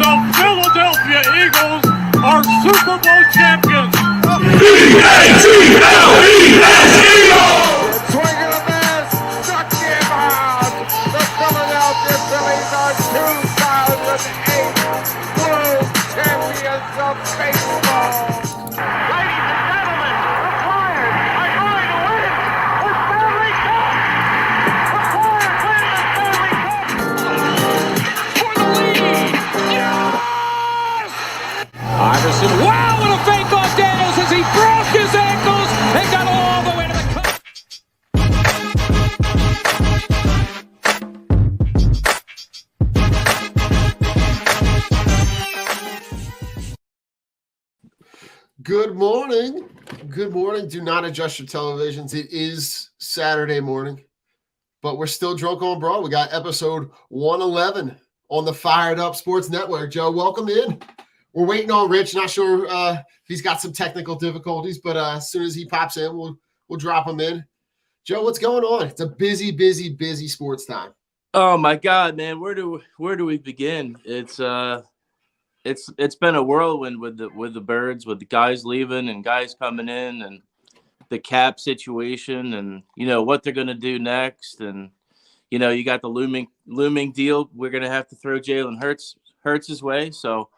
the Philadelphia Eagles are Super Bowl champions. E-A-G-L-E-S, Eagles! Swing and a miss, struck him out. The Philadelphia Phillies are 2008 World Champions of Baseball. Ladies and gentlemen, the Flyers are going to win the Stanley Cup. The Flyers win the Stanley Cup for the lead. Yes! Iverson, wow, what a fake off Daniels as he broke his ankles and got all the way to the cup. Good morning. Good morning. Do not adjust your televisions. It is Saturday morning, but we're still drunk on broad. We got episode 111 on the Fired Up Sports Network. Joe, welcome in. We're waiting on Rich. Not sure if he's got some technical difficulties, but as soon as he pops in, we'll drop him in. Joe, what's going on? It's a busy sports time. Oh my God, man! Where do we begin? It's been a whirlwind with the Birds, with the guys leaving and guys coming in, and the cap situation, and what they're going to do next, and you got the looming deal. We're going to have to throw Jalen Hurts' way. So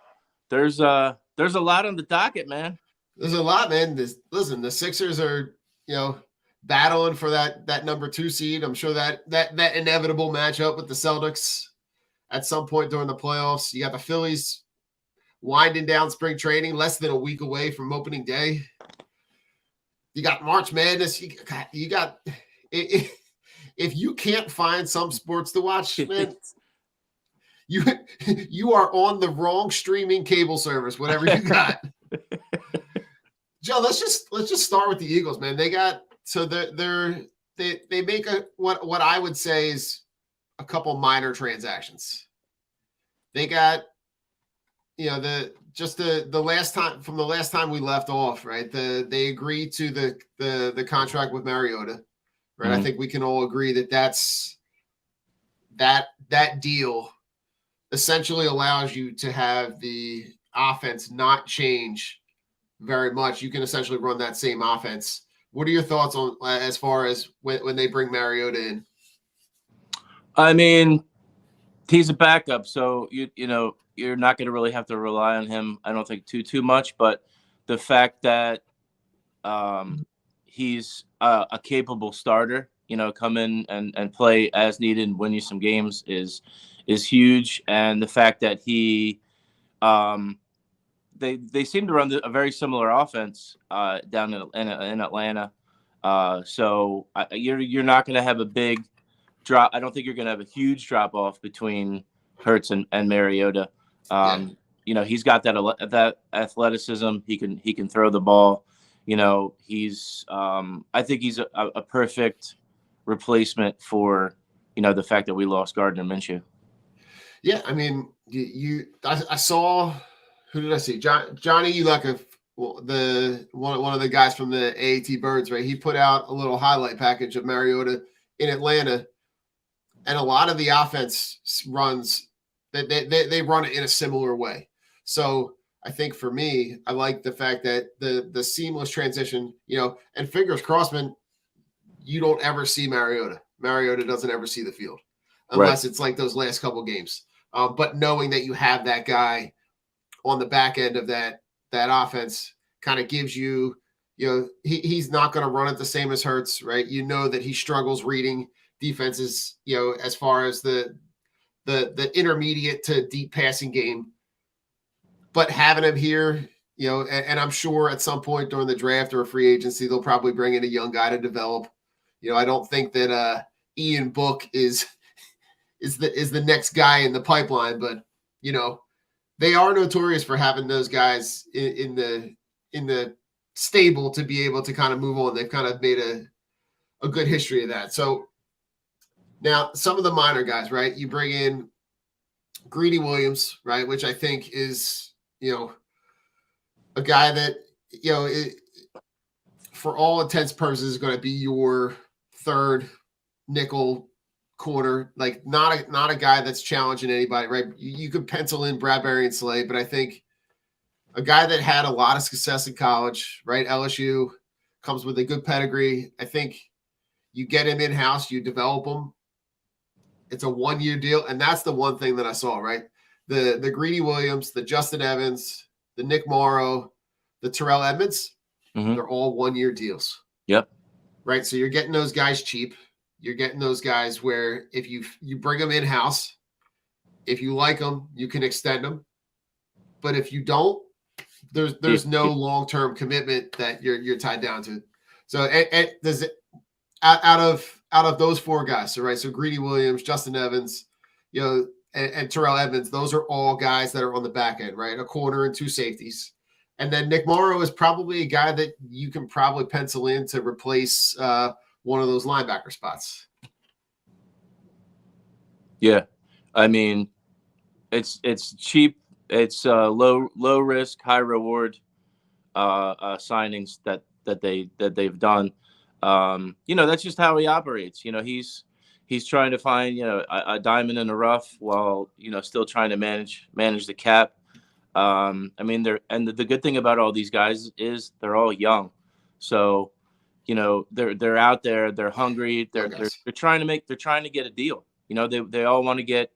there's a lot on the docket, man. There's a lot, man. Listen, the Sixers are battling for that number 2 seed. I'm sure that inevitable matchup with the Celtics at some point during the playoffs. You got the Phillies winding down spring training, less than a week away from opening day. You got March Madness. You got if you can't find some sports to watch, man, you are on the wrong streaming cable service, whatever you got. Joe, let's just start with the Eagles, man. They make what I would say is a couple minor transactions. They got the last time we left off, right? They agreed to the contract with Mariota, right? Mm-hmm. I think we can all agree that deal essentially allows you to have the offense not change very much. You can essentially run that same offense. What are your thoughts on as far as when they bring Mariota in? I mean, he's a backup, so you're not going to really have to rely on him, I don't think, too much. But the fact that he's a capable starter, come in and play as needed and win you some games is huge. And the fact that he they seem to run a very similar offense down in Atlanta. So you're not going to have a big drop. I don't think you're going to have a huge drop off between Hurts and Mariota. He's got that athleticism. He can throw the ball. I think he's a perfect replacement for the fact that we lost Gardner Minshew. Yeah, I mean, I saw. Who did I see? Johnny Uleka, one of the guys from the AAT Birds, right? He put out a little highlight package of Mariota in Atlanta, and a lot of the offense runs that they run it in a similar way. So I think for me, I like the fact that the seamless transition, and fingers crossed, man, you don't ever see Mariota. Mariota doesn't ever see the field unless It's like those last couple games. But knowing that you have that guy on the back end of that offense kind of gives you, he's not going to run it the same as Hurts, right? That he struggles reading defenses, as far as the intermediate to deep passing game. But having him here, and I'm sure at some point during the draft or free agency, they'll probably bring in a young guy to develop. I don't think that Ian Book is the next guy in the pipeline, but they are notorious for having those guys in the stable to be able to kind of move on. They've kind of made a good history of that. So now some of the minor guys, right? You bring in Greedy Williams, right? Which I think is, a guy that, for all intents and purposes is going to be your third nickel corner, like not a guy that's challenging anybody, right? You could pencil in Bradbury and Slay, but I think a guy that had a lot of success in college, right? LSU comes with a good pedigree. I think you get him in-house, you develop him. It's a 1-year deal, and that's the one thing that I saw, right? The Greedy Williams, the Justin Evans, the Nick Morrow, the Terrell Edmonds, they're all 1-year deals. Yep. Right, so you're getting those guys cheap. You're getting those guys where if you bring them in-house, if you like them, you can extend them. But if you don't, there's no long-term commitment that you're tied down to. So does it out of those 4 guys, so right? So Greedy Williams, Justin Evans, and Terrell Edmonds, those are all guys that are on the back end, right? A corner and 2 safeties. And then Nick Morrow is probably a guy that you can probably pencil in to replace one of those linebacker spots. Yeah, I mean, it's cheap. It's low risk, high reward signings that they've done. That's just how he operates. He's trying to find a diamond in the rough while still trying to manage the cap. The good thing about all these guys is they're all young, so they're out there, they're hungry, they're trying to get a deal. They all want to get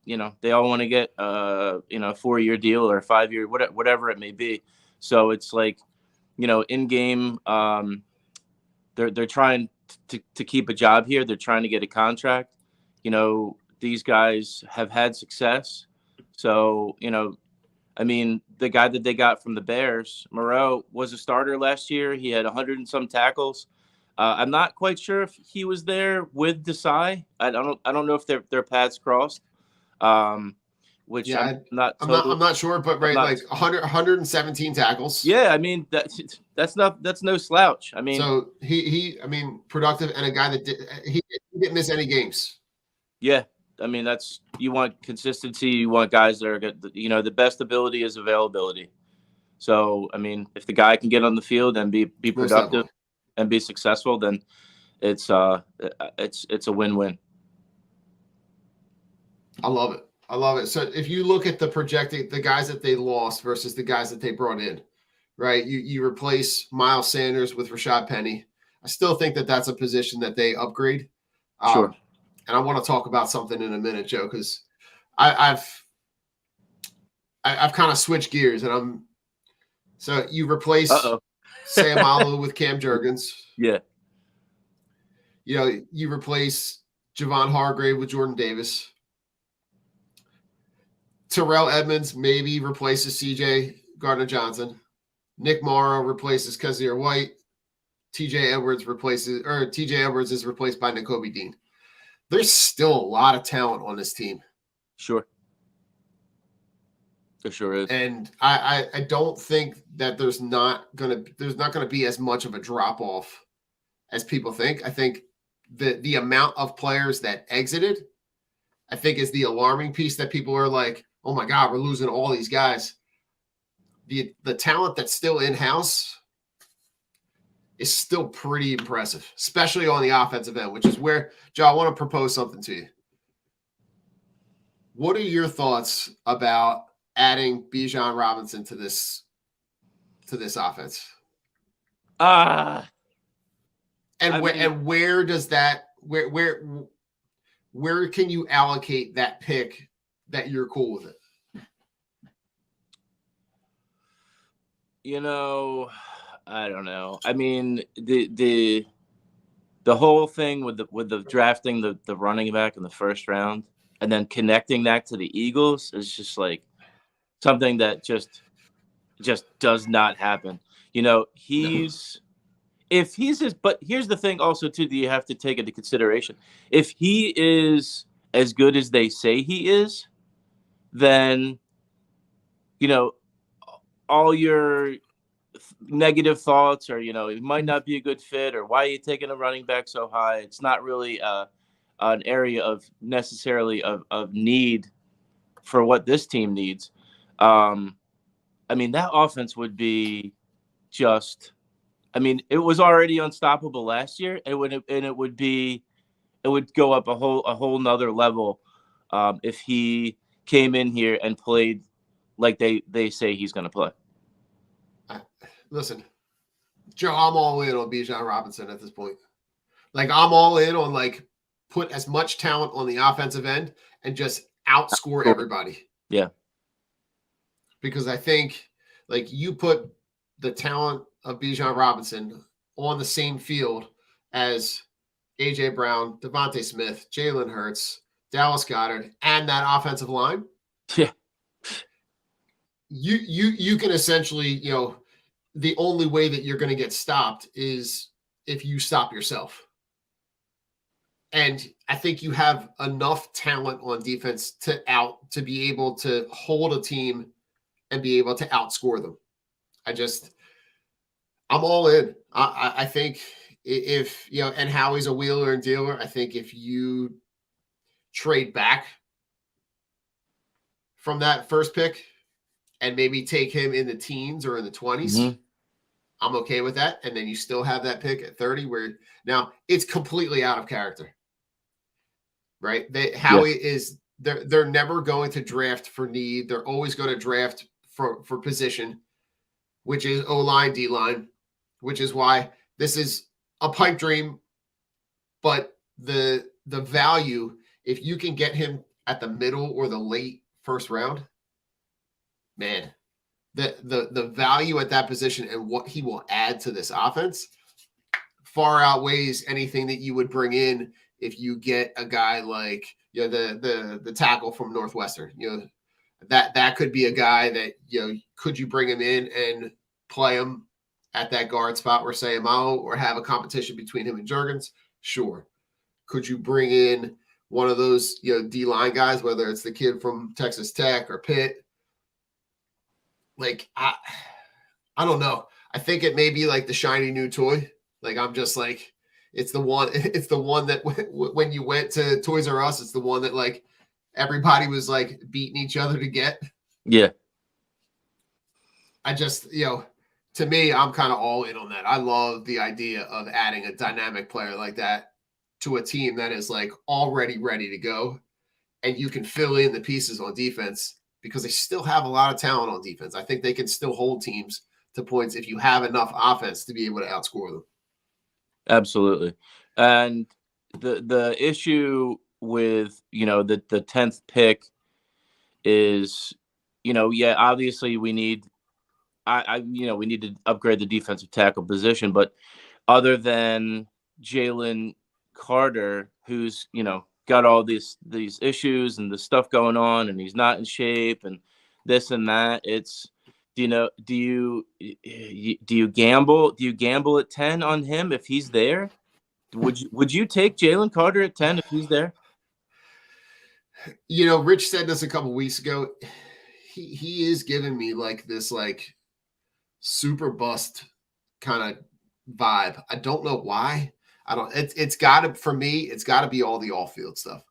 a 4-year deal or a 5-year, whatever it may be. So it's like in game, they're trying to keep a job here. They're trying to get a contract. These guys have had success, so the guy that they got from the Bears, Moreau, was a starter last year. He had 100 and some tackles. I'm not quite sure if he was there with Desai. I don't know if their paths crossed. I'm not sure, but right, like 117 tackles. Yeah, that's no slouch. So he productive, and a guy that he didn't miss any games. Yeah. You want consistency. You want guys that are good. The best ability is availability. So, if the guy can get on the field and be productive and be successful, then it's a win-win. I love it. So if you look at the guys that they lost versus the guys that they brought in, right? You replace Miles Sanders with Rashad Penny. I still think that that's a position that they upgrade. Sure. And I want to talk about something in a minute, Joe, because I've kind of switched gears, and so you replace Sam Alou with Cam Jurgens. Yeah. You replace Javon Hargrave with Jordan Davis. Terrell Edmonds maybe replaces CJ Gardner-Johnson. Nick Morrow replaces Kazir White. TJ Edwards is replaced by Nakobe Dean. There's still a lot of talent on this team. Sure. There sure is. And I don't think that there's not gonna be as much of a drop off as people think. I think the amount of players that exited, I think, is the alarming piece that people are like, oh my God, we're losing all these guys. The talent that's still in-house is still pretty impressive, especially on the offensive end, which is where, Joe, I want to propose something to you. What are your thoughts about adding Bijan Robinson to this offense? And where does that where can you allocate that pick that you're cool with it? I don't know. The whole thing with the drafting the running back in the first round and then connecting that to the Eagles is just like something that just does not happen. But here's the thing also too that you have to take into consideration. If he is as good as they say he is, then all your negative thoughts or it might not be a good fit or why are you taking a running back so high, it's not really an area of necessarily of need for what this team needs. That offense would be just it was already unstoppable last year, and it would be it would go up a whole nother level if he came in here and played like they say he's going to play. Listen, Joe, I'm all in on Bijan Robinson at this point. Like, I'm all in on, like, put as much talent on the offensive end and just outscore everybody. Yeah. Because I think, like, you put the talent of Bijan Robinson on the same field as A.J. Brown, Devontae Smith, Jalen Hurts, Dallas Goedert, and that offensive line. Yeah. You can essentially, you know, the only way that you're going to get stopped is if you stop yourself. And I think you have enough talent on defense to be able to hold a team and be able to outscore them. I'm all in. I think if, you know, and Howie's a wheeler and dealer, I think if you trade back from that first pick and maybe take him in the teens or in the 20s, I'm okay with that. And then you still have that pick at 30 where now it's completely out of character, right? Howie is they're never going to draft for need. They're always going to draft for position, which is O-line, D-line, which is why this is a pipe dream. But the value, if you can get him at the middle or the late first round, man, the value at that position and what he will add to this offense far outweighs anything that you would bring in if you get a guy like, you know, the tackle from Northwestern. You know, that could be a guy that, you know, could you bring him in and play him at that guard spot where Sayamo, or have a competition between him and Juergens? Sure. Could you bring in one of those, you know, D-line guys, whether it's the kid from Texas Tech or Pitt? Like, I don't know. I think it may be like the shiny new toy. Like, I'm just like, it's the one that when you went to Toys R Us, it's the one that, like, everybody was like beating each other to get. Yeah. I just, you know, to me, I'm kind of all in on that. I love the idea of adding a dynamic player like that to a team that is, like, already ready to go, and you can fill in the pieces on defense because they still have a lot of talent on defense. I think they can still hold teams to points if you have enough offense to be able to outscore them. Absolutely. And the issue with, you know, the 10th pick is, you know, yeah, obviously we need we need to upgrade the defensive tackle position, but other than Jalen Carter, who's, you know, got all these issues and the stuff going on, and he's not in shape and this and that, it's, do you gamble at 10 on him if he's there? Would you take Jalen Carter at 10 if he's there? You know, Rich said this a couple weeks ago. He is giving me like this, like, super bust kind of vibe. I don't know why. It's got to be all the off-field stuff,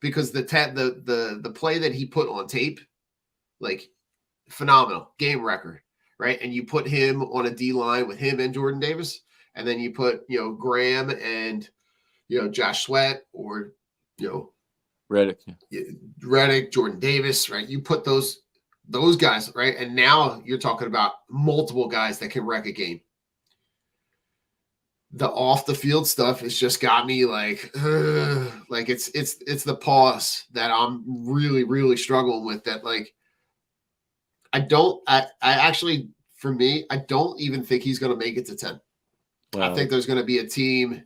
because the play that he put on tape, like, phenomenal, game record, right? And you put him on a D line with him and Jordan Davis, and then you put, you know, Graham and, you know, Josh Sweat, or, you know, Reddick, Jordan Davis, right? You put those guys, right? And now you're talking about multiple guys that can wreck a game. The off the field stuff has just got me like, like it's the pause that I'm really, really struggling with. That, like, I actually, for me, I don't even think he's going to make it to 10. Wow. I think there's going to be a team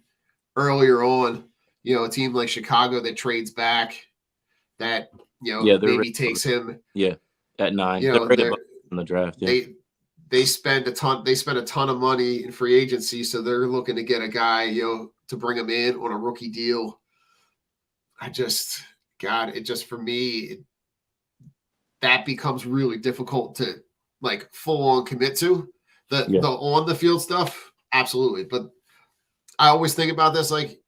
earlier on, you know, a team like Chicago that trades back, that, you know, maybe takes him. Yeah, at 9. You know, they're in the draft. Yeah. They spend a ton of money in free agency, so they're looking to get a guy, you know, to bring him in on a rookie deal. For me, that becomes really difficult to, like, full on commit to. The on the field stuff, absolutely. But I always think about this, like,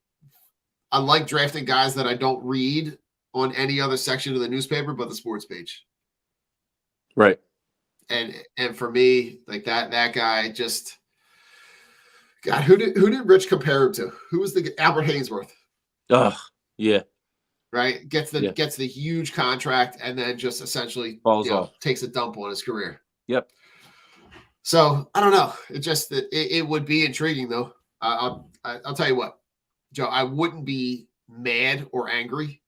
I like drafting guys that I don't read on any other section of the newspaper but the sports page. Right. And for me, like, that guy just, God, who did Rich compare him to? Who was the Albert Hainsworth? Oh, yeah. right? Gets Yeah. the huge contract and then just essentially Falls off. takes a dump on his career. Yep. So I don't know. It would be intriguing though. I'll tell you what, Joe. I wouldn't be mad or angry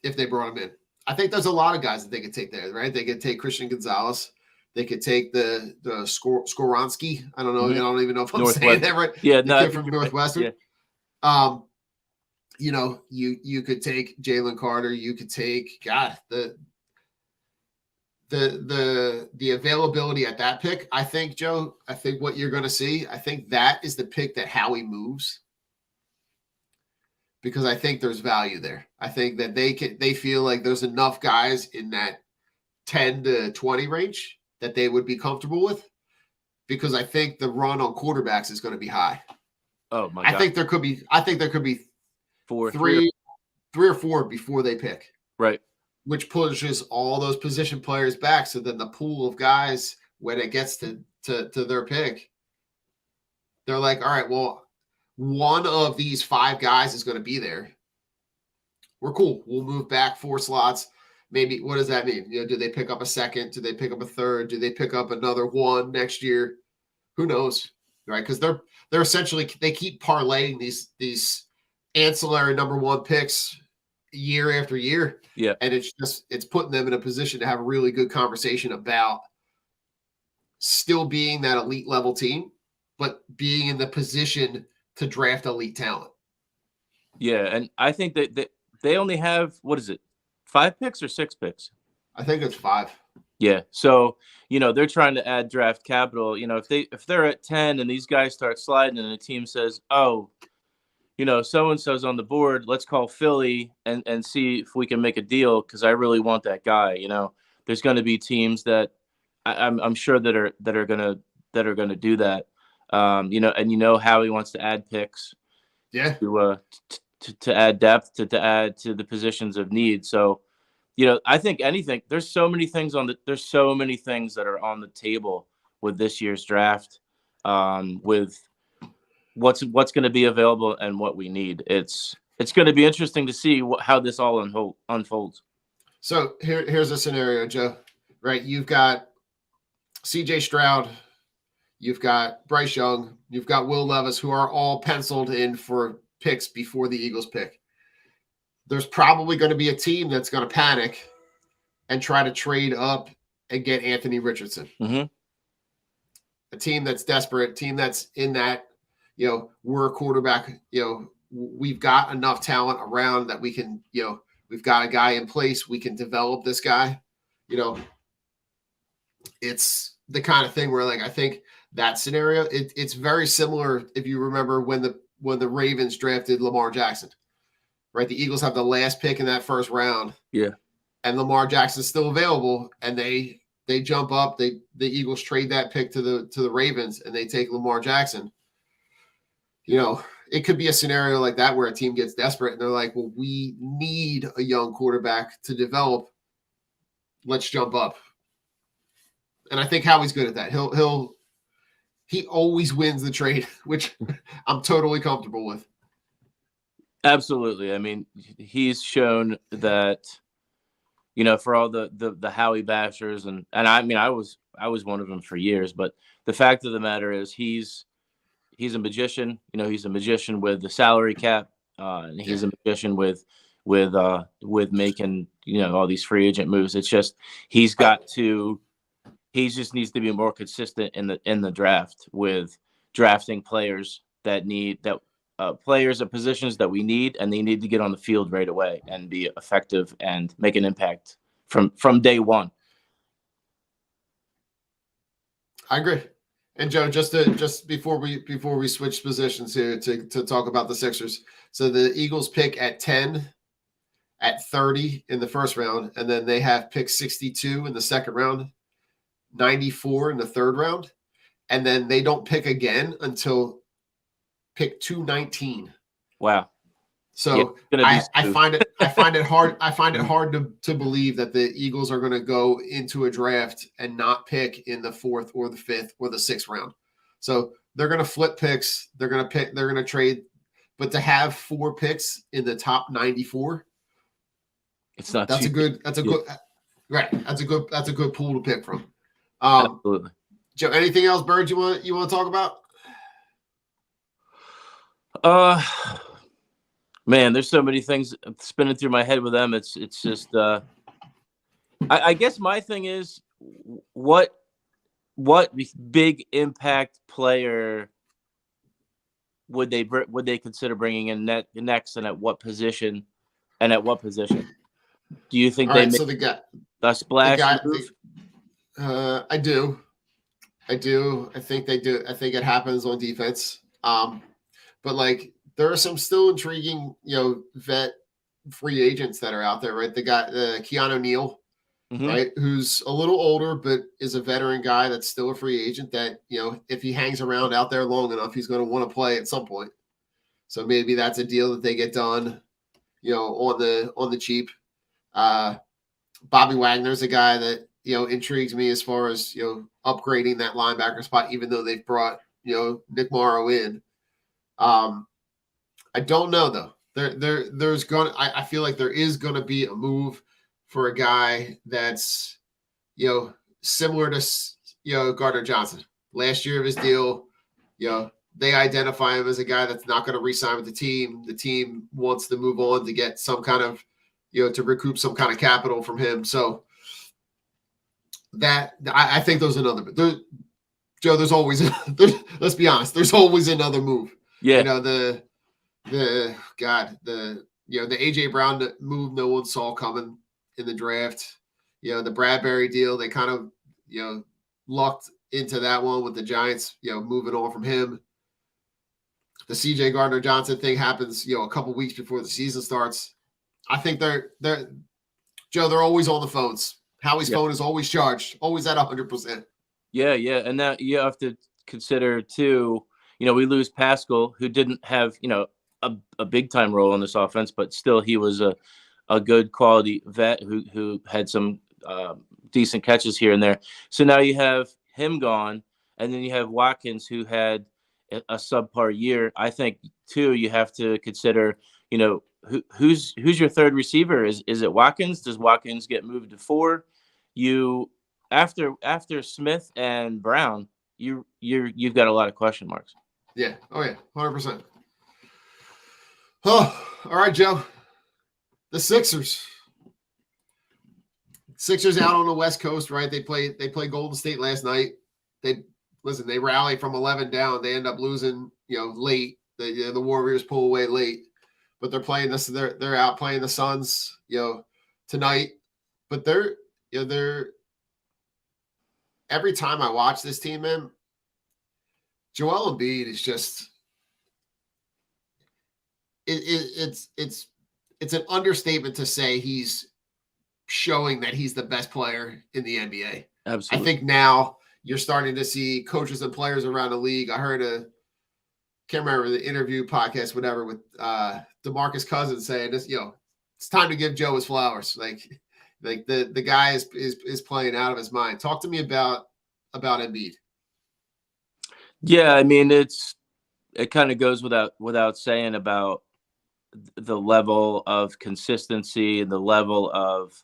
if they brought him in. I think there's a lot of guys that they could take there, right? They could take Christian Gonzalez. They could take the Skoronski. I don't know. Mhm. I don't even know if I'm Northwestern. saying that right. Yeah, The no, I kid think from you're right. Northwestern. Yeah. You could take Jalen Carter. You could take the availability at that pick. I think, Joe, I think what you're going to see, I think that is the pick that Howie moves, because I think there's value there. I think that they feel like there's enough guys in that 10 to 20 range that they would be comfortable with, because I think the run on quarterbacks is going to be high. Oh my God. I think there could be three or four before they pick. Right. Which pushes all those position players back. So then the pool of guys, when it gets to their pick, they're like, all right, well, one of these 5 guys is going to be there. We're cool. We'll move back 4 slots. Maybe, what does that mean? Do they pick up a second? Do they pick up a third? Do they pick up another one next year? Who knows, right? Because they're essentially, they keep parlaying these ancillary number 1 picks year after year. Yeah. And it's putting them in a position to have a really good conversation about still being that elite level team, but being in the position to draft elite talent. Yeah. And I think that they only have, what is it, 5 picks or 6 picks? I think it's 5. Yeah. So, they're trying to add draft capital. If they're at 10 and these guys start sliding and the team says, oh, so-and-so's on the board, let's call Philly and see if we can make a deal, because I really want that guy. There's going to be teams that I'm sure that are going to do that. And how he wants to add picks. Yeah. To add depth, to add to the positions of need. So, I think there's so many things that are on the table with this year's draft, with what's going to be available and what we need. It's going to be interesting to see how this all unfolds. So here's a scenario, Joe, right? You've got CJ Stroud, you've got Bryce Young, you've got Will Levis, who are all penciled in for picks before the Eagles pick. There's probably going to be a team that's going to panic and try to trade up and get Anthony Richardson. Mm-hmm. A team that's desperate, team that's in that, we're a quarterback, we've got enough talent around that we can, we've got a guy in place, we can develop this guy. It's the kind of thing where, like, I think that scenario, it's very similar if you remember when the Ravens drafted Lamar Jackson, right? The Eagles have the last pick in that first round. Yeah. And Lamar Jackson's still available, and they jump up. The Eagles trade that pick to the Ravens, and they take Lamar Jackson. It could be a scenario like that where a team gets desperate and they're like, well, we need a young quarterback to develop. Let's jump up. And I think Howie's good at that. He always wins the trade, which I'm totally comfortable with. Absolutely. I mean, he's shown that, for all the Howie bashers, and I mean, I was one of them for years, but the fact of the matter is he's a magician. He's a magician with the salary cap, and he's a magician with making, all these free agent moves. It's just, he just needs to be more consistent in the draft with drafting players players at positions that we need, and they need to get on the field right away and be effective and make an impact from day one. I agree. And Joe, just before we switch positions here to talk about the Sixers. So the Eagles pick at 10, at 30 in the first round, and then they have pick 62 in the second round, 94 in the third round, and then they don't pick again until pick 219. Wow. So yeah, I find it hard to believe that the Eagles are going to go into a draft and not pick in the 4th or the 5th or the 6th round. So they're going to flip picks. They're going to trade but to have 4 picks in the top 94, it's not. That's cheap. good. That's a good pool to pick from. Absolutely. Joe, anything else, Bird, you want to talk about? Man, there's so many things spinning through my head with them. It's just I guess my thing is what big impact player would they consider bringing in next, and at what position? Do you think All they right, make so a splash move? I do. I think they do. I think it happens on defense. But like there are some still intriguing, vet free agents that are out there, right? They got Keanu Neal, right? Who's a little older, but is a veteran guy that's still a free agent that, if he hangs around out there long enough, he's going to want to play at some point. So maybe that's a deal that they get done, on the cheap. Bobby Wagner's a guy that, intrigues me as far as, upgrading that linebacker spot, even though they've brought, Nick Morrow in. I don't know though. I feel like there is gonna be a move for a guy that's, similar to, Gardner Johnson. Last year of his deal, they identify him as a guy that's not going to re-sign with the team. The team wants to move on to get some kind of, to recoup some kind of capital from him. So that I think there's another. Joe, there's always let's be honest. There's always another move. Yeah. The AJ Brown move no one saw coming in the draft. The Bradbury deal, they kind of, lucked into that one with the Giants, moving on from him. The CJ Gardner Johnson thing happens, a couple weeks before the season starts. I think they're always on the phones. Howie's phone is always charged, always at 100%. Yeah. And now you have to consider too, we lose Pascal, who didn't have, a big time role in this offense, but still he was a good quality vet who had some decent catches here and there. So now you have him gone, and then you have Watkins, who had a subpar year. I think too, you have to consider, who's your third receiver? Is it Watkins? Does Watkins get moved to 4? After Smith and Brown, you've got a lot of question marks. Yeah. Oh yeah. 100%. Oh, all right, Joe. The Sixers out on the West Coast, right? They play Golden State last night. They rally from 11 down. They end up losing, late. The Warriors pull away late, but they're playing this. They're out playing the Suns, tonight. But they're every time I watch this team, man, Joel Embiid is just it's an understatement to say he's showing that he's the best player in the NBA. Absolutely. I think now you're starting to see coaches and players around the league. I heard can't remember the interview podcast, whatever, with DeMarcus Cousins saying this, it's time to give Joe his flowers. Like the guy is playing out of his mind. Talk to me about Embiid. Yeah, I mean, it kind of goes without saying about the level of consistency and the level of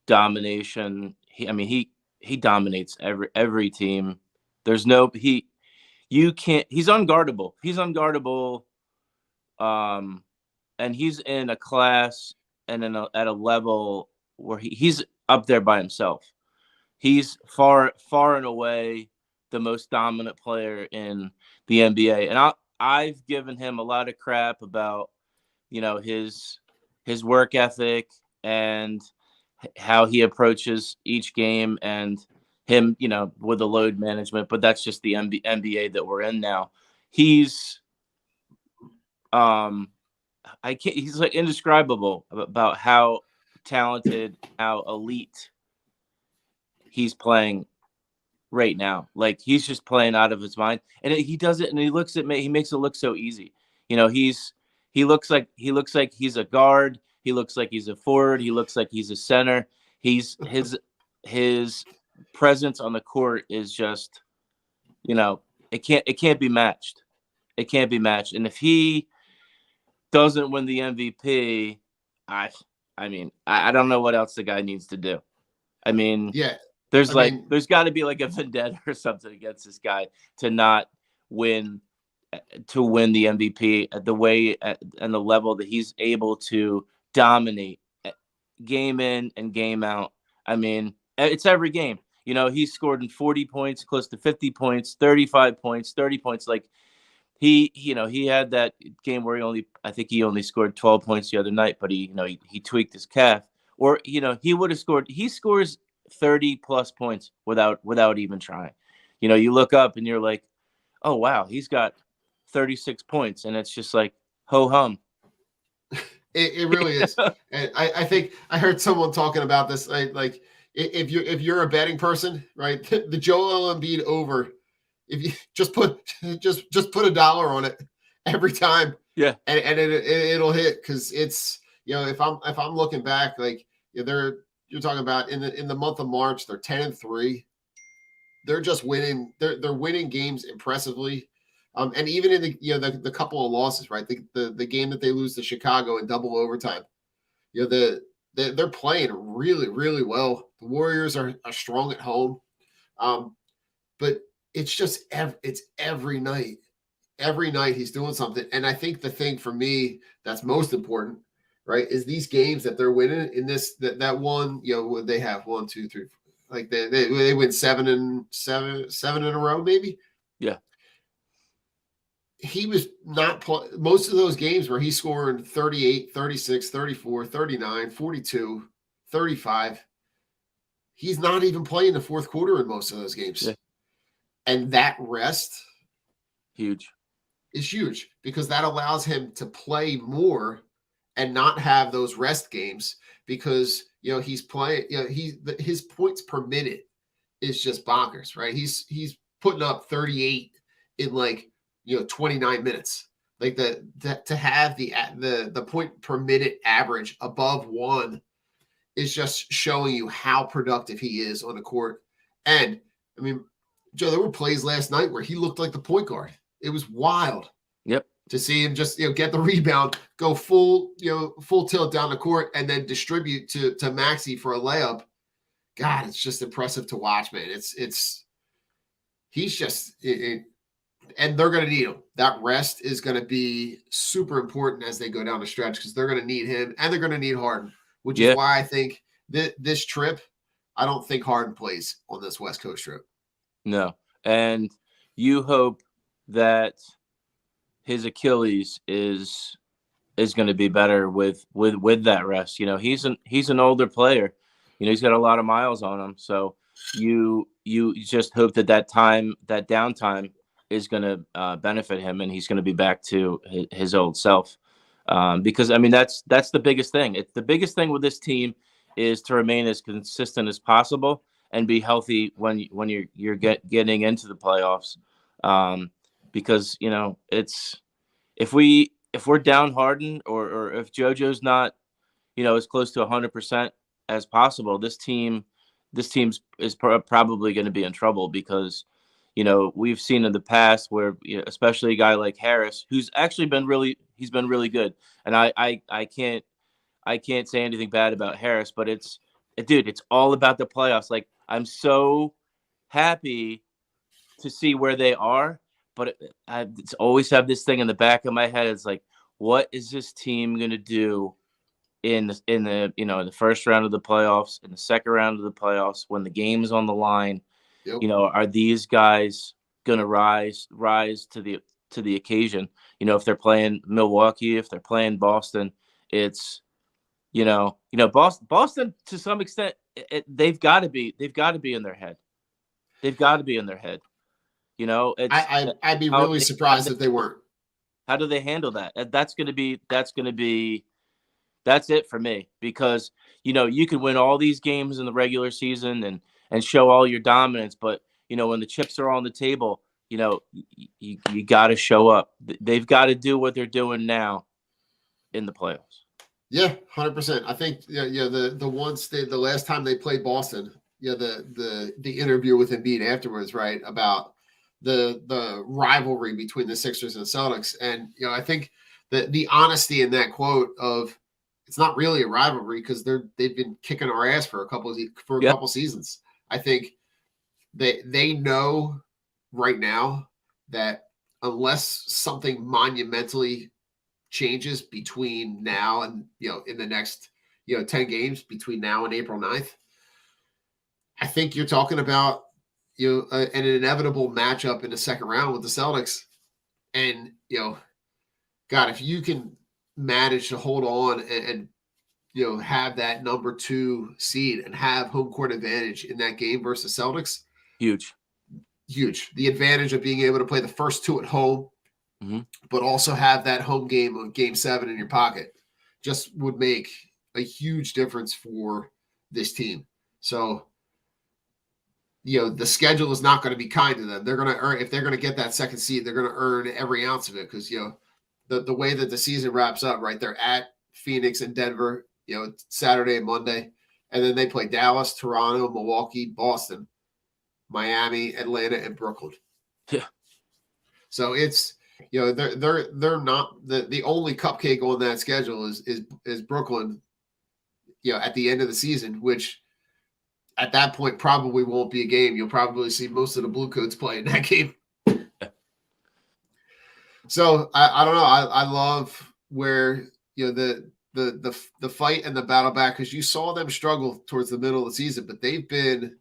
domination. He dominates every team. There's no you can't. He's unguardable. And he's in a class and at a level where he's up there by himself. He's far and away the most dominant player in the NBA, and I've given him a lot of crap about his work ethic and how he approaches each game and him, with the load management, but that's just the NBA that we're in now. He's he's like indescribable about how talented, how elite he's playing right now. Like he's just playing out of his mind, and he does it, and he looks at me. He makes it look so easy. He looks like he's a guard. He looks like he's a forward. He looks like he's a center. His presence on the court is just, it can't be matched. It can't be matched. And if he doesn't win the MVP, I mean, I don't know what else the guy needs to do. I mean, Yeah, there's I mean, there's got to be like a vendetta or something against this guy to not win the MVP at the way and the level that he's able to dominate game in and game out. I mean, it's every game. You know, he's scored in 40 points, close to 50 points, 35 points, 30 points. Like he had that game where I think he only scored 12 points the other night, but he tweaked his calf. Or, he would have scored. He scores 30 plus points without even trying. You look up and you're like, oh wow, he's got 36 points, and it's just like ho hum. it really is. And I think I heard someone talking about this. Like if you're a betting person, right? The Joel Embiid over, if you just put $1 on it every time, Yeah, and it'll hit, because it's, if I'm looking back, like, you're talking about in the month of March, they're 10-3. They're just winning. They're winning games impressively. And even in the couple of losses, right? The game that they lose to Chicago in double overtime, they're playing really, really well. The Warriors are strong at home, but it's just it's every night. Every night he's doing something. And I think the thing for me that's most important, right, is these games that they're winning in that one. They have 1, 2, 3, like they win 7 in a row, maybe. yeah. He was not most of those games where he scored 38, 36, 34, 39, 42, 35. He's not even playing the fourth quarter in most of those games. Yeah. And that rest is huge, because that allows him to play more and not have those rest games, because he's playing, his points per minute is just bonkers, right? He's putting up 38 in 29 minutes. Like to have the point per minute average above 1 is just showing you how productive he is on the court. And I mean, Joe, there were plays last night where he looked like the point guard. It was wild. Yep. To see him just get the rebound, go full tilt down the court, and then distribute to Maxey for a layup. God, it's just impressive to watch, man. He's just and they're going to need him. That rest is going to be super important as they go down the stretch, because they're going to need him, and they're going to need Harden, which is why I think this trip, I don't think Harden plays on this West Coast trip. No. And you hope that his Achilles is going to be better with that rest. He's an older player. He's got a lot of miles on him. So you just hope that downtime is going to benefit him, and he's going to be back to his old self. Because I mean, that's the biggest thing. The biggest thing with this team is to remain as consistent as possible and be healthy when you're getting into the playoffs. Because it's if we're down Harden, or if JoJo's not as close to 100% as possible, this team is probably going to be in trouble, because we've seen in the past where especially a guy like Harris, who's actually been really good, and I can't say anything bad about Harris, but it's all about the playoffs. Like, I'm so happy to see where they are, but I always have this thing in the back of my head. It's like, what is this team going to do in the first round of the playoffs, in the second round of the playoffs, when the game's on the line? Yep. Are these guys going to rise to the occasion? If they're playing Milwaukee, if they're playing Boston, it's Boston to some extent, they've got to be in their head. They've got to be in their head. I'd be really surprised if they weren't. How do they handle that? That's it for me, because you can win all these games in the regular season and show all your dominance, but when the chips are on the table, you got to show up. They've got to do what they're doing now in the playoffs. Yeah, 100%. I think the last time they played Boston, the interview with Embiid afterwards, right, about the rivalry between the Sixers and the Celtics, and I think the honesty in that quote of it's not really a rivalry because they've been kicking our ass for a couple seasons. I think they know right now that unless something monumentally changes between now and in the next 10 games between now and April 9th, I think you're talking about an inevitable matchup in the second round with the Celtics. And God, if you can manage to hold on and have that number 2 seed and have home court advantage in that game versus Celtics, huge. The advantage of being able to play the first 2 at home, but also have that home game on Game 7 in your pocket, just would make a huge difference for this team. So, the schedule is not going to be kind to them. They're going to earn, if they're going to get that second seed, they're going to earn every ounce of it because, the way that the season wraps up, right? They're at Phoenix and Denver, Saturday and Monday, and then they play Dallas, Toronto, Milwaukee, Boston, Miami, Atlanta, and Brooklyn. Yeah. So it's they're not the only cupcake on that schedule is Brooklyn. At the end of the season, which at that point probably won't be a game. You'll probably see most of the Bluecoats play in that game. So I don't know. I love where the fight and the battle back, because you saw them struggle towards the middle of the season, but they've been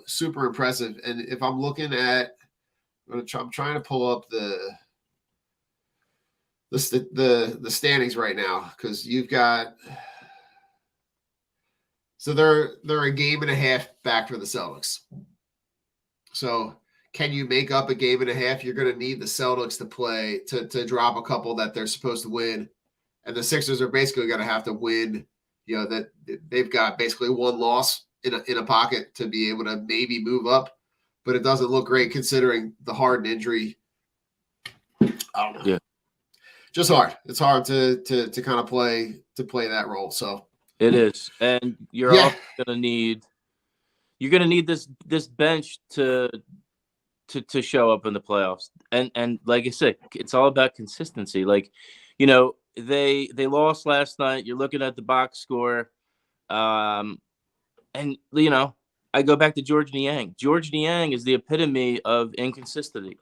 super impressive. And if I'm looking at, I'm trying to pull up the standings right now because you've got. So they're a game and a half back for the Celtics. So can you make up a game and a half? You're going to need the Celtics to play to drop a couple that they're supposed to win. And the Sixers are basically going to have to win, that they've got basically one loss in a pocket to be able to maybe move up. But it doesn't look great considering the Harden injury. I don't know. Yeah. Just hard. It's hard to kind of play that role. So it is. And you're also going to need this bench to show up in the playoffs. And like I said, it's all about consistency. Like, they lost last night. You're looking at the box score. And I go back to George Niang. George Niang is the epitome of inconsistency.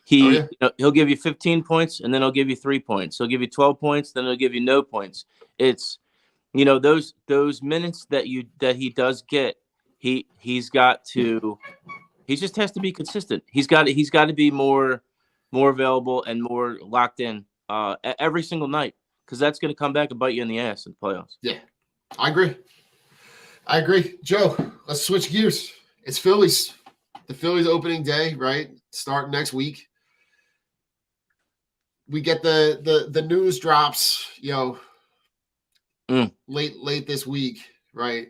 He'll give you 15 points and then he'll give you 3 points. He'll give you 12 points, then he'll give you no points. It's those minutes that he does get, he just has to be consistent. He's got to be more available and more locked in every single night, because that's going to come back and bite you in the ass in the playoffs. Yeah, I agree. Joe, let's switch gears. It's Phillies. The Phillies opening day, right? Starting next week. We get the news drops, late this week, right?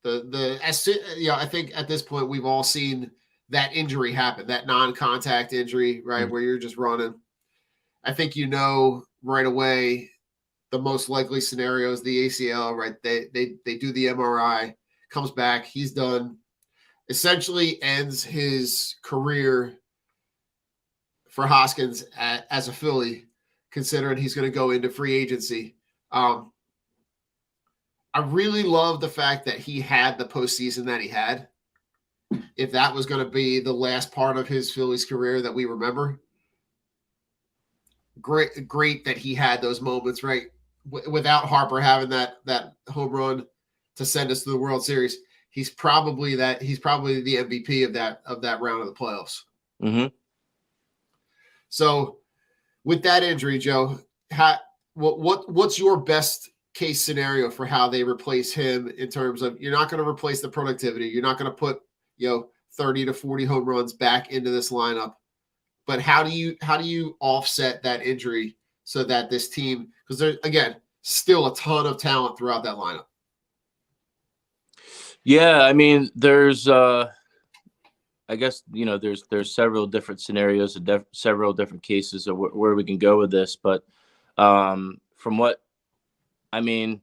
I think at this point we've all seen that injury happen, that non-contact injury, right? Where you're just running. I think right away the most likely scenario is the ACL, right? They do the MRI, comes back, he's done, essentially ends his career for Hoskins as a Philly, considering he's going to go into free agency. I really love the fact that he had the postseason that he had. If that was going to be the last part of his Phillies career that we remember, great that he had those moments, right? Without Harper having that home run to send us to the World Series, he's probably the MVP of that round of the playoffs. Mm-hmm. So, with that injury, Joe, what's your best case scenario for how they replace him in terms of, you're not going to replace the productivity, you're not going to put 30 to 40 home runs back into this lineup, but how do you offset that injury so that this team, because there's again still a ton of talent throughout that lineup? Yeah, I mean, there's I guess there's several different scenarios and several different cases of where we can go with this, but from what I mean,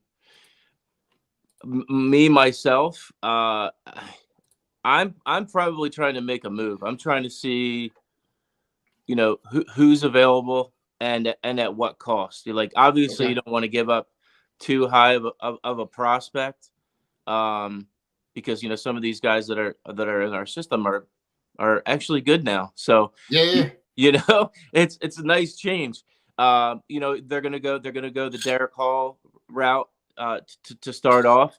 myself, I'm probably trying to make a move. I'm trying to see, who's available. and at what cost. You're like, obviously, Okay. you don't want to give up too high of a prospect, because some of these guys that are in our system are actually good now. So Yeah. it's a nice change. They're gonna go the Derek Hall route to start off,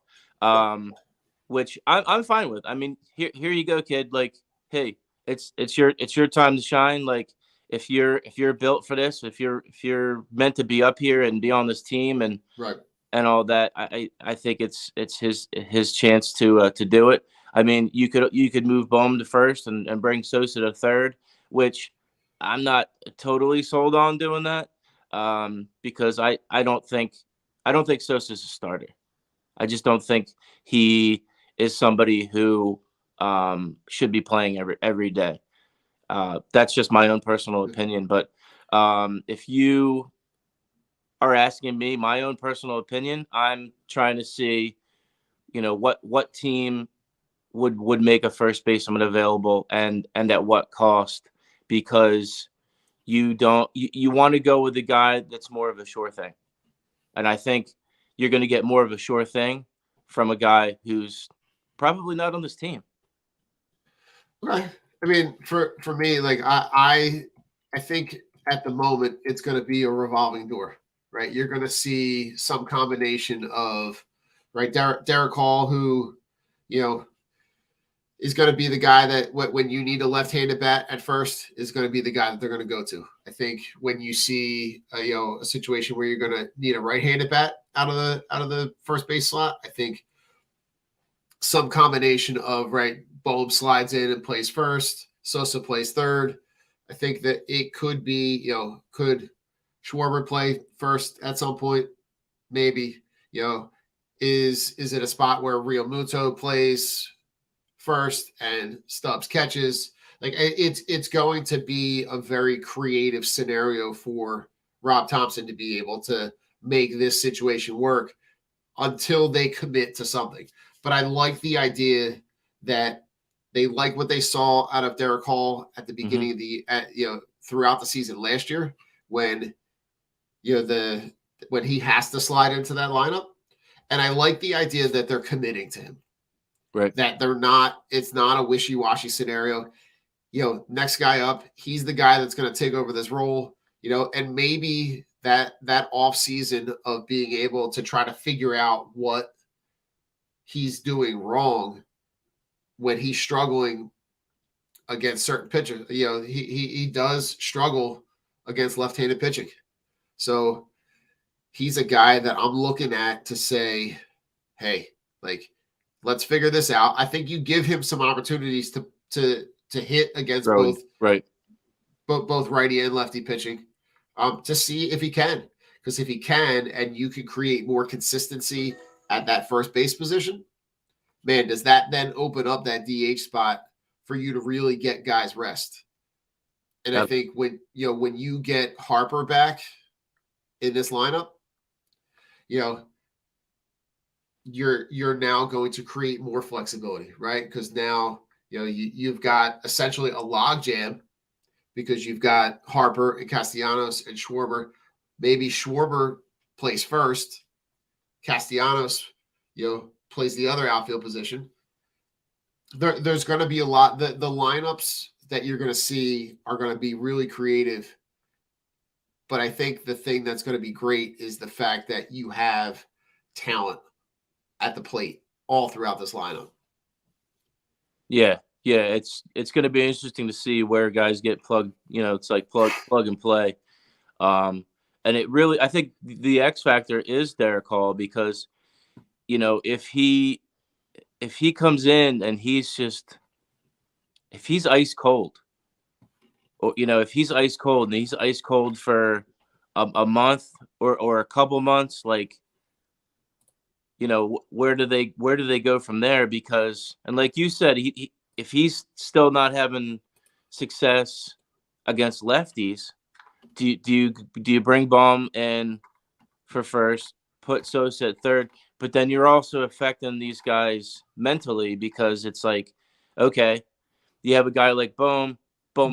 which I'm fine with. I mean, here you go, kid. Like, hey, it's your time to shine. Like, if you're built for this, if you're meant to be up here and be on this team Right. and all that, I think it's his chance to do it. I mean, you could move Bohm to first and bring Sosa to third, which I'm not totally sold on doing that, because I don't think Sosa's a starter. I just don't think he is somebody who should be playing every day. That's just my own personal opinion. But if you are asking me my own personal opinion, I'm trying to see, what team would make a first baseman available and at what cost, because you want to go with the guy that's more of a sure thing. And I think you're going to get more of a sure thing from a guy who's probably not on this team. Right. I mean, for me, like I think at the moment it's going to be a revolving door, right? You're going to see some combination of, right, Derek Hall, who, is going to be the guy that when you need a left-handed bat at first is going to be the guy that they're going to go to. I think when you see a situation where you're going to need a right-handed bat out of the first base slot, I think some combination of, right, Bohm slides in and plays first, Sosa plays third. I think that it could be, could Schwarber play first at some point? Maybe. Is it a spot where Real Muto plays first and Stubbs catches? Like, it's going to be a very creative scenario for Rob Thompson to be able to make this situation work until they commit to something. But I like the idea that they like what they saw out of Derek Hall at the beginning of the throughout the season last year, when when he has to slide into that lineup. And I like the idea that they're committing to him. Right. That it's not a wishy-washy scenario. Next guy up, he's the guy that's going to take over this role, and maybe that off season of being able to try to figure out what he's doing wrong when he's struggling against certain pitchers. He does struggle against left-handed pitching. So he's a guy that I'm looking at to say, hey, like, let's figure this out. I think you give him some opportunities to hit against both righty and lefty pitching, to see if he can. Because if he can, and you can create more consistency at that first base position, man, does that then open up that DH spot for you to really get guys rest? And I think when you get Harper back in this lineup, you're now going to create more flexibility, right? Because now you've got essentially a logjam, because you've got Harper and Castellanos and Schwarber. Maybe Schwarber plays first, Castellanos plays the other outfield position. There's going to be a lot. The lineups that you're going to see are going to be really creative. But I think the thing that's going to be great is the fact that you have talent at the plate all throughout this lineup. Yeah, it's going to be interesting to see where guys get plugged. It's like plug and play. And it really, I think the X factor is Derek Hall, because if he comes in and if he's ice cold, or if he's ice cold and he's ice cold for a month or a couple months, like, where do they go from there? Because, and like you said, if he's still not having success against lefties, do you bring Baum in for first, put Sosa at third, but then you're also affecting these guys mentally, because it's like, okay, you have a guy like Bohm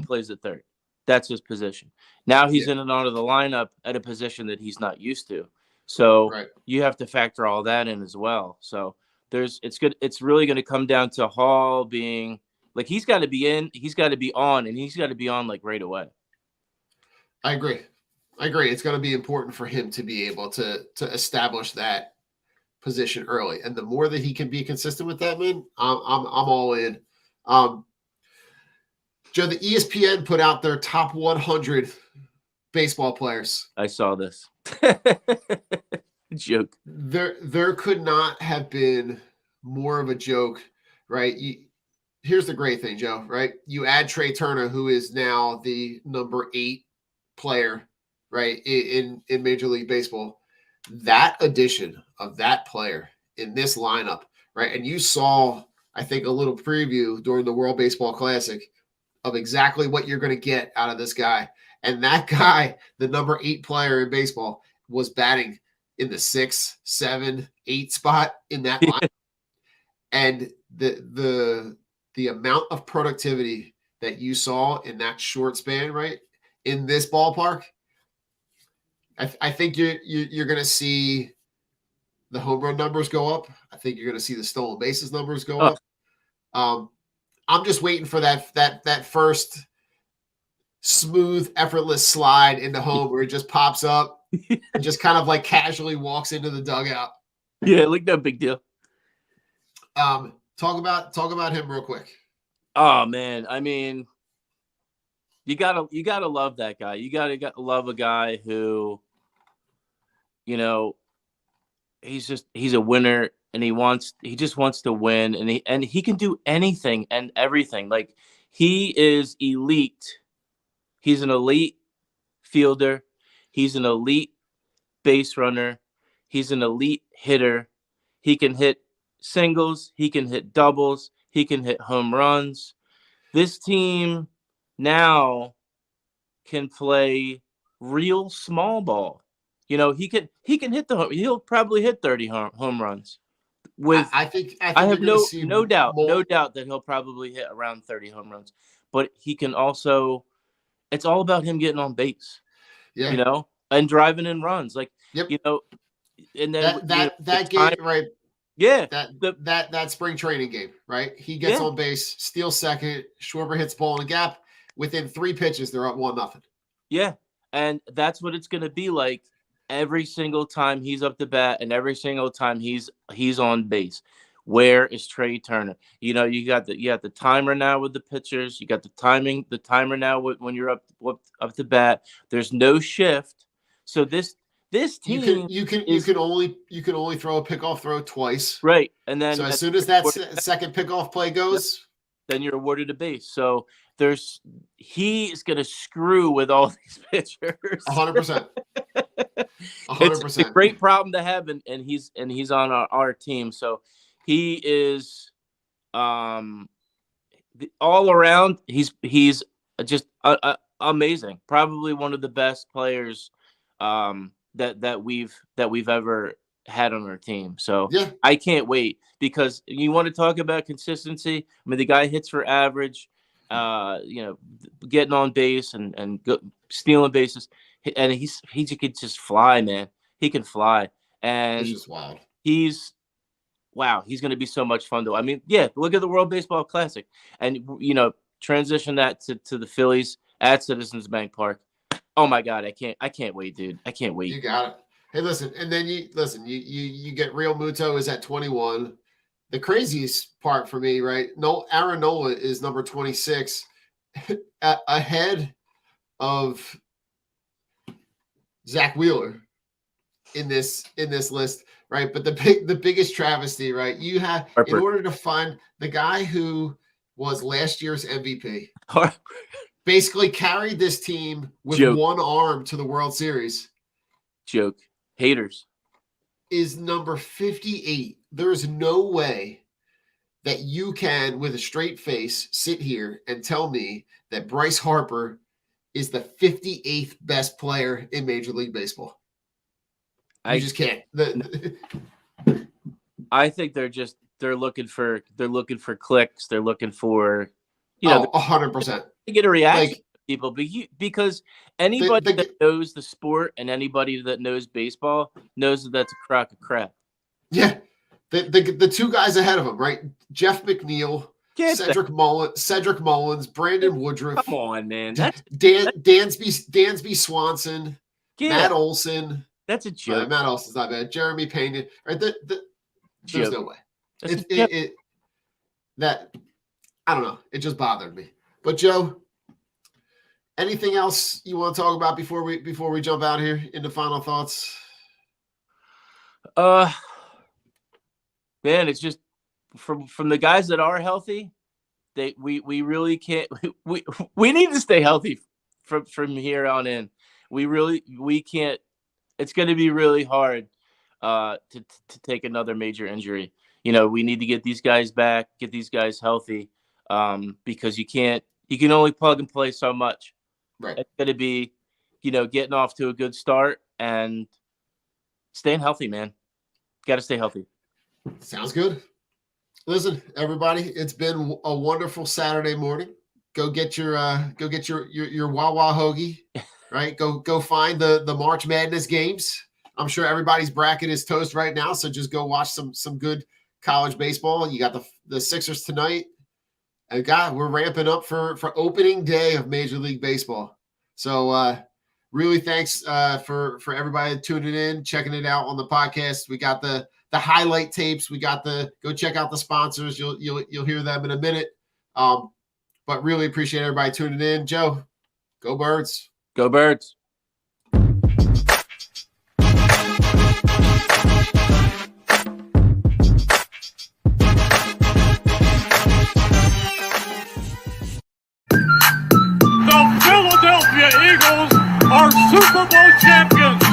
plays at third. That's his position. Now he's Yeah. in and out of the lineup at a position that he's not used to. So Right. you have to factor all that in as well. So it's good. It's really going to come down to Hall being like, he's got to be in, he's got to be on, and he's got to be on like right away. I agree. It's going to be important for him to be able to establish that position early, and the more that he can be consistent with that, man, I'm all in. Joe, the ESPN put out their top 100 baseball players. I saw this. Joke. There could not have been more of a joke, right? Here's the great thing, Joe, right? You add Trey Turner, who is now the number 8 player, right, in Major League Baseball. That addition of that player in this lineup, right? And you saw, I think, a little preview during the World Baseball Classic of exactly what you're going to get out of this guy. And that guy, the number 8 player in baseball, was batting in the 6, 7, 8 spot in that line. And the amount of productivity that you saw in that short span, right, in this ballpark, I think you're going to see the home run numbers go up. I think you're going to see the stolen bases numbers go up. I'm just waiting for that first smooth, effortless slide into home where it just pops up and just kind of like casually walks into the dugout. Yeah, like no big deal. Talk about him real quick. Oh man, I mean, you gotta love that guy. You gotta love a guy who, you know, he's a winner, and he just wants to win, and he can do anything and everything. Like, he is elite. He's an elite fielder. He's an elite base runner. He's an elite hitter. He can hit singles. He can hit doubles. He can hit home runs. This team now can play real small ball. You know, he can hit he'll probably hit 30 home runs. I have no doubt that he'll probably hit around 30 home runs. But he can also, it's all about him getting on base. Yeah. You know, and driving in runs. Like, yep. You know, and then that game, right? Yeah. That spring training game, right? He gets on base, steals second, Schwarber hits ball in the gap. Within 3 pitches, they're up 1-0. Yeah. And that's what it's gonna be like every single time he's up to bat, and every single time he's on base. Where is Trey Turner? You know, you got the timer now with the pitchers. You got the timer now when you're up to bat. There's no shift. So this team, you can only throw a pickoff throw twice. Right. And then so as soon as that second pickoff play goes, then you're awarded a base. So he's gonna screw with all these pitchers. 100%. 100%. It's a great problem to have, and he's on our team. So he is all around. He's just amazing. Probably one of the best players that we've ever had on our team. So yeah. I can't wait, because you want to talk about consistency. I mean, the guy hits for average, you know, getting on base and stealing bases, and he could just fly, man. He can fly, and it's just wild. He's going to be so much fun, though. I mean, yeah, look at the World Baseball Classic, and, you know, transition that to the Phillies at Citizens Bank Park. Oh my God, I can't wait, dude. I can't wait. You got it. Hey, listen, and then you get Real Muto is at 21. The craziest part for me, right? No, Aaron Nola is number 26, ahead of Zach Wheeler in this list, right? But the biggest travesty, right? You have, in order to find the guy who was last year's MVP, basically carried this team with one arm to the World Series. Joke. Haters. Is number 58. There is no way that you can, with a straight face, sit here and tell me that Bryce Harper is the 58th best player in Major League Baseball. You just can't. I think they're looking for clicks. They're looking for, you know, 100%. To get a reaction. Like, people, because anybody The- that knows the sport and anybody that knows baseball knows that that's a crock of crap. Yeah. The two guys ahead of him, right? Jeff McNeil, Cedric Mullins, Brandon Woodruff. Come on, man. Dansby Swanson, Matt Olson. That's a joke. Matt Olson's not bad. Jeremy Pena. Right? There's no way. I don't know. It just bothered me. But Joe, anything else you want to talk about before we jump out here into final thoughts? Man, it's just from the guys that are healthy, we really can't. We need to stay healthy from here on in. We can't. It's going to be really hard to take another major injury. We need to get these guys back, get these guys healthy, because you can only plug and play so much. Right. It's going to be, getting off to a good start and staying healthy, man. Got to stay healthy. Sounds good. Listen, everybody, it's been a wonderful Saturday morning. Go get your Wawa hoagie, right? Go find the March Madness games. I'm sure everybody's bracket is toast right now, so just go watch some good college baseball. You got the Sixers tonight. And God, we're ramping up for opening day of Major League Baseball. So really thanks for everybody tuning in, checking it out on the podcast. We got the highlight tapes. We got go check out the sponsors. You'll hear them in a minute. But really appreciate everybody tuning in. Joe, go Birds. Go Birds. The Philadelphia Eagles are Super Bowl champions.